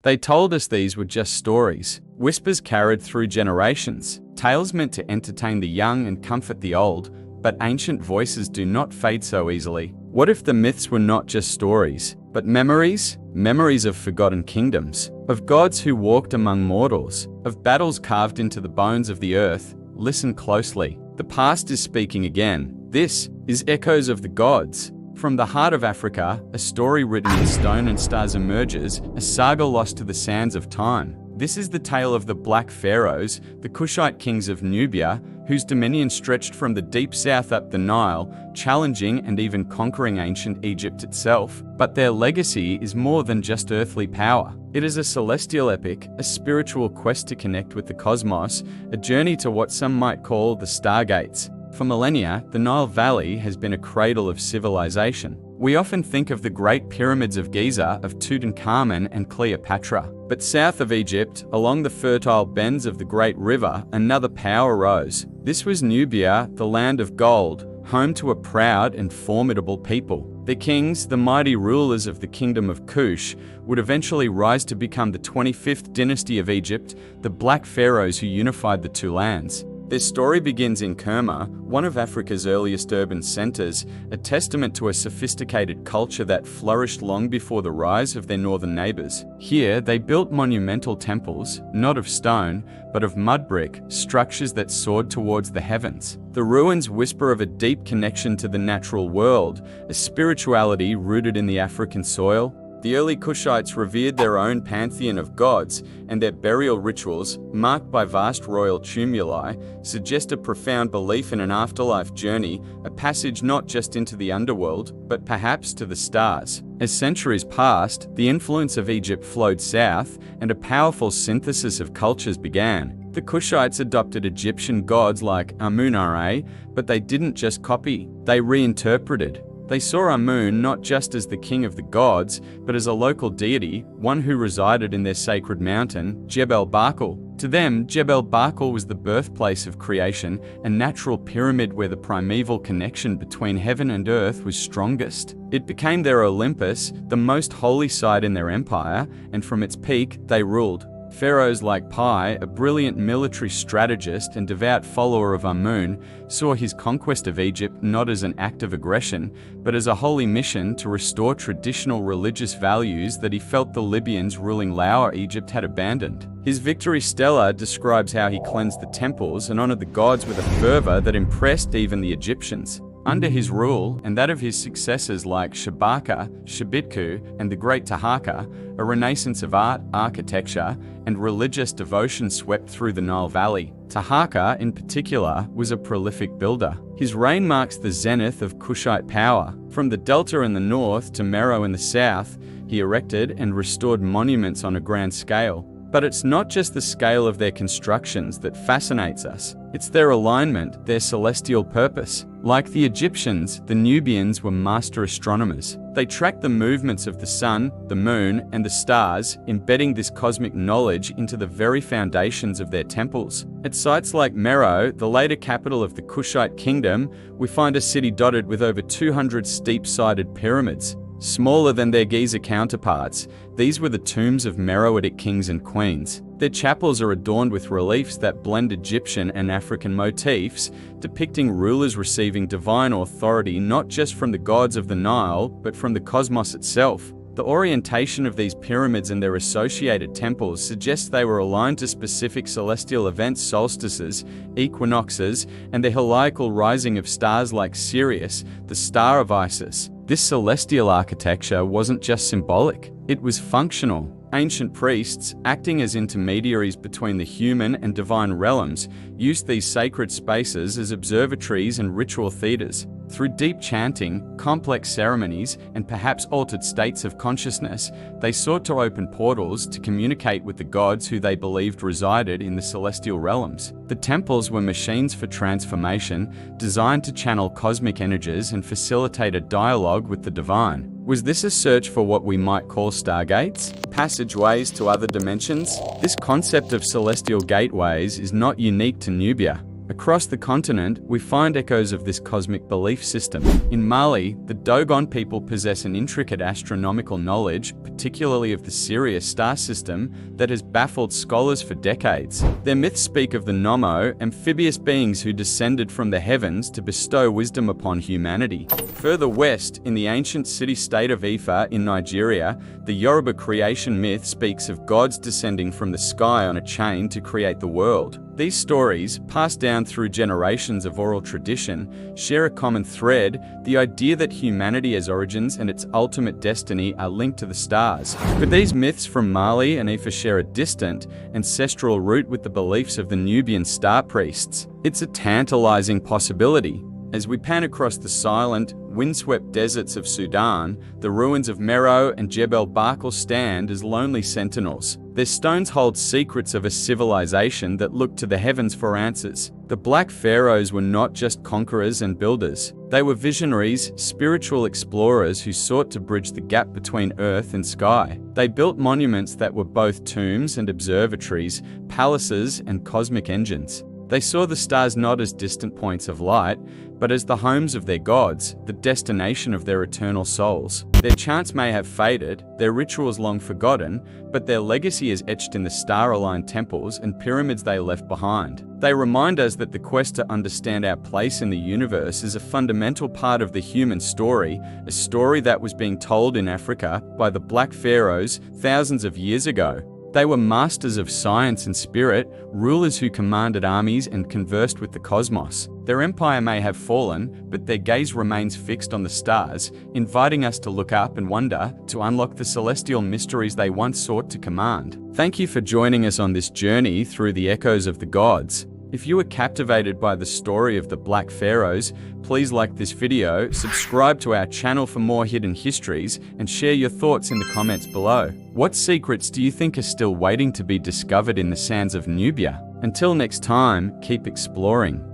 They told us these were just stories, whispers carried through generations, tales meant to entertain the young and comfort the old, but ancient voices do not fade so easily. What if the myths were not just stories, but memories? Memories of forgotten kingdoms, of gods who walked among mortals, of battles carved into the bones of the earth. Listen closely. The past is speaking again. This is Echoes of the Gods. From the heart of Africa, a story written in stone and stars emerges, a saga lost to the sands of time. This is the tale of the Black Pharaohs, the Kushite kings of Nubia, whose dominion stretched from the deep south up the Nile, challenging and even conquering ancient Egypt itself. But their legacy is more than just earthly power. It is a celestial epic, a spiritual quest to connect with the cosmos, a journey to what some might call the stargates. For millennia, the Nile Valley has been a cradle of civilization. We often think of the great pyramids of Giza, of Tutankhamun and Cleopatra. But south of Egypt, along the fertile bends of the Great River, another power rose. This was Nubia, the land of gold, home to a proud and formidable people. The kings, the mighty rulers of the kingdom of Kush, would eventually rise to become the 25th dynasty of Egypt, the Black Pharaohs who unified the two lands. Their story begins in Kerma, one of Africa's earliest urban centers, a testament to a sophisticated culture that flourished long before the rise of their northern neighbors. Here, they built monumental temples, not of stone, but of mud brick, structures that soared towards the heavens. The ruins whisper of a deep connection to the natural world, a spirituality rooted in the African soil. The early Kushites revered their own pantheon of gods, and their burial rituals, marked by vast royal tumuli, suggest a profound belief in an afterlife journey, a passage not just into the underworld, but perhaps to the stars. As centuries passed, the influence of Egypt flowed south, and a powerful synthesis of cultures began. The Kushites adopted Egyptian gods like Amun-Ra, but they didn't just copy, they reinterpreted. They saw Amun not just as the king of the gods, but as a local deity, one who resided in their sacred mountain, Jebel Barkal. To them, Jebel Barkal was the birthplace of creation, a natural pyramid where the primeval connection between heaven and earth was strongest. It became their Olympus, the most holy site in their empire, and from its peak, they ruled. Pharaohs like Pi, a brilliant military strategist and devout follower of Amun, saw his conquest of Egypt not as an act of aggression, but as a holy mission to restore traditional religious values that he felt the Libyans ruling Lower Egypt had abandoned. His victory stela describes how he cleansed the temples and honored the gods with a fervor that impressed even the Egyptians. Under his rule, and that of his successors like Shabaka, Shabitku, and the Great Tahaka, a renaissance of art, architecture, and religious devotion swept through the Nile Valley. Tahaka, in particular, was a prolific builder. His reign marks the zenith of Kushite power. From the Delta in the north to Meroe in the south, he erected and restored monuments on a grand scale. But it's not just the scale of their constructions that fascinates us. It's their alignment, their celestial purpose. Like the Egyptians, the Nubians were master astronomers. They tracked the movements of the sun, the moon, and the stars, embedding this cosmic knowledge into the very foundations of their temples. At sites like Meroe, the later capital of the Kushite kingdom, we find a city dotted with over 200 steep-sided pyramids. Smaller than their Giza counterparts, these were the tombs of Meroitic kings and queens. Their chapels are adorned with reliefs that blend Egyptian and African motifs, depicting rulers receiving divine authority not just from the gods of the Nile, but from the cosmos itself. The orientation of these pyramids and their associated temples suggests they were aligned to specific celestial events, solstices, equinoxes, and the heliacal rising of stars like Sirius, the star of Isis. This celestial architecture wasn't just symbolic, it was functional. Ancient priests, acting as intermediaries between the human and divine realms, used these sacred spaces as observatories and ritual theaters. Through deep chanting, complex ceremonies, and perhaps altered states of consciousness, they sought to open portals to communicate with the gods who they believed resided in the celestial realms. The temples were machines for transformation, designed to channel cosmic energies and facilitate a dialogue with the divine. Was this a search for what we might call stargates? Passageways to other dimensions? This concept of celestial gateways is not unique to Nubia. Across the continent, we find echoes of this cosmic belief system. In Mali, the Dogon people possess an intricate astronomical knowledge, particularly of the Sirius star system, that has baffled scholars for decades. Their myths speak of the Nomo, amphibious beings who descended from the heavens to bestow wisdom upon humanity. Further west, in the ancient city-state of Ifa in Nigeria, the Yoruba creation myth speaks of gods descending from the sky on a chain to create the world. These stories, passed down through generations of oral tradition, share a common thread: the idea that humanity's origins and its ultimate destiny are linked to the stars. But these myths from Mali and Ifa share a distant, ancestral root with the beliefs of the Nubian star priests. It's a tantalizing possibility. As we pan across the silent, windswept deserts of Sudan, the ruins of Meroe and Jebel Barkal stand as lonely sentinels. Their stones hold secrets of a civilization that looked to the heavens for answers. The Black Pharaohs were not just conquerors and builders. They were visionaries, spiritual explorers who sought to bridge the gap between earth and sky. They built monuments that were both tombs and observatories, palaces and cosmic engines. They saw the stars not as distant points of light, but as the homes of their gods, the destination of their eternal souls. Their chants may have faded, their rituals long forgotten, but their legacy is etched in the star-aligned temples and pyramids they left behind. They remind us that the quest to understand our place in the universe is a fundamental part of the human story, a story that was being told in Africa by the Black Pharaohs thousands of years ago. They were masters of science and spirit, rulers who commanded armies and conversed with the cosmos. Their empire may have fallen, but their gaze remains fixed on the stars, inviting us to look up and wonder, to unlock the celestial mysteries they once sought to command. Thank you for joining us on this journey through the echoes of the gods. If you were captivated by the story of the Black Pharaohs, please like this video, subscribe to our channel for more hidden histories, and share your thoughts in the comments below. What secrets do you think are still waiting to be discovered in the sands of Nubia? Until next time, keep exploring.